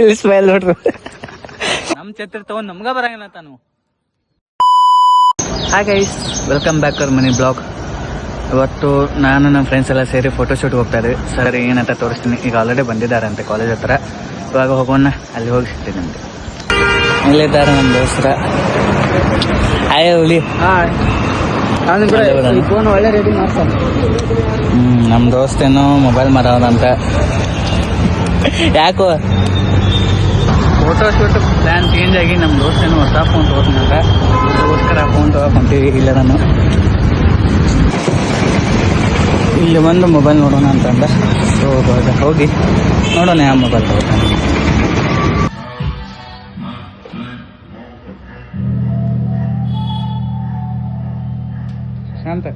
ಇಲ್ಲಿ ಸ್ಮೈಲ್ ನೋಡ್ರಿ. ನಮ್ ಛತ್ರ ತಗೊಂಡ್ ನಮ್ಗ ಬರಂಗಿಲ್ಲ ತಾನು. Hi guys, welcome back hour ಮನಿ ಬ್ಲಾಗ್. ಇವತ್ತು ನಾನು ನಮ್ಮ ಫ್ರೆಂಡ್ಸ್ ಎಲ್ಲ ಸೇರಿ ಫೋಟೋಶೂಟ್ ಹೋಗ್ತಾ ಇದ್ವಿ. ಸರ್ ಏನಂತ ತೋರಿಸ್ತೀನಿ. ಈಗ ಆಲ್ರೆಡಿ ಬಂದಿದ್ದಾರೆ ಅಂತೆ ಕಾಲೇಜ್ ಹತ್ರ. ಇವಾಗ ಹೋಗೋಣ, ಅಲ್ಲಿ ಹೋಗಿ ಸಿಗ್ತೀನಿ ಅಂತೆ. ಇಲ್ಲಿದ್ದಾರೆ ನಮ್ಮ ದೋಸ್ತರ. ಹಾಯ್ ಹುಲಿ. ಫೋನ್ ಒಳ್ಳೆ ರೆಡಿ ಮಾಡ್ತಾರೆ. ನಮ್ಮ ದೋಸ್ತೇನೋ ಮೊಬೈಲ್ ಮಾರೋದಂತ. ಯಾಕೋ ಫೋಟೋಶೂಟ್ ಪ್ಲ್ಯಾನ್ ಚೇಂಜ್ ಆಗಿ ನಮ್ಮ ದೋಸ್ತೇನೋ ಹೊಸ ಫೋನ್ ತಗೋತೀನಂತ. ಅದಕ್ಕೋಸ್ಕರ ಫೋನ್ ತಗೋಕೊಂತೀವಿ. ಇಲ್ಲ ನಾನು ಇಲ್ಲಿ ಬಂದು ಮೊಬೈಲ್ ನೋಡೋಣ ಅಂತಂದ. ಸೊ ಹೋಗಿ ನೋಡೋಣ ಯಾವ ಮೊಬೈಲ್ ತಗೋತಾನೆ. ಶಾಂತ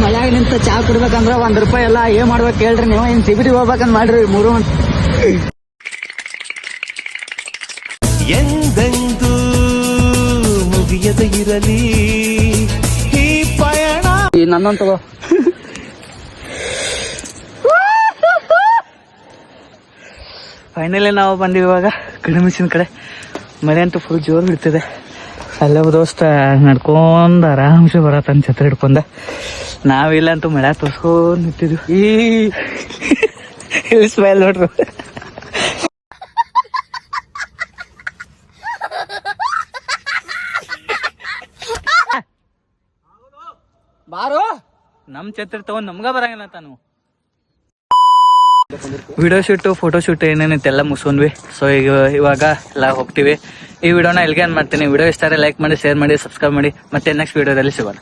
ಮಳ್ಯಾಗ ನಿಂತ ಚಾ ಕುಡ್ಬೇಕಂದ್ರ ₹1 ಎಲ್ಲ ಏನ್ ಮಾಡ್ಬೇಕು ಹೇಳ್ರಿ ನೀವು. ಇನ್ ಸಿಬಿಡಿ ಹೋಗ್ಬೇಕಂತ ಮಾಡ್ರಿ ಮೂರು ಎಂದೆಂದೂ ಮುಗಿಯದ ಇರಲಿ ಈ ಪಯಣ. ನನ್ನೊಂದು ತಗೋ. ಫೈನಲಿ ನಾವು ಬಂದಿವಿ ಇವಾಗ ಗಿಡಮಿಸಿನ ಕಡೆ. ಮಳೆ ಅಂತೂ ಫುಲ್ ಜೋರು ಬಿಡ್ತಿದೆ. ಅಲ್ಲೊಬ್ಬ ದೋಸ್ತ ನಡ್ಕೊಂಡ್ ಆರಾಮ್ಸೆ ಬರತ್ತಂತ ಛತ್ರ ಹಿಡ್ಕೊಂಡ. ನಾವಿಲ್ಲ ಅಂತೂ ಮಳೆ ತೋರ್ಸ್ಕೊಂಡ್ ನಿಂತಿದ್ವಿ. ಇಲ್ಲಿ ಸ್ಮೈಲ್ ನೋಡ್ರಿ. ಬಾರೋ ನಮ್ ಛತ್ರ ತಗೊಂಡ್ ನಮ್ಗ ಬರಂಗಿಲ್ಲ ತಾನು. ವಿಡಿಯೋ ಶೂಟು ಫೋಟೋ ಶೂಟ್ ಏನೇನೈತೆ ಎಲ್ಲ ಮುಗಿಸ್ಕೊಂಡ್ವಿ. ಸೊ ಇವಾಗ ಎಲ್ಲ ಹೋಗ್ತೀವಿ. ಈ ವಿಡಿಯೋನ ಎಲ್ಲಿಗೆ ಮಾಡ್ತೀನಿ. ವಿಡಿಯೋ ಇಷ್ಟ ಲೈಕ್ ಮಾಡಿ, ಶೇರ್ ಮಾಡಿ, ಸಬ್ಸ್ಕ್ರೈಬ್ ಮಾಡಿ. ಮತ್ತೆ ನೆಕ್ಸ್ಟ್ ವಿಡಿಯೋದಲ್ಲಿ ಸಿಗೋಣ.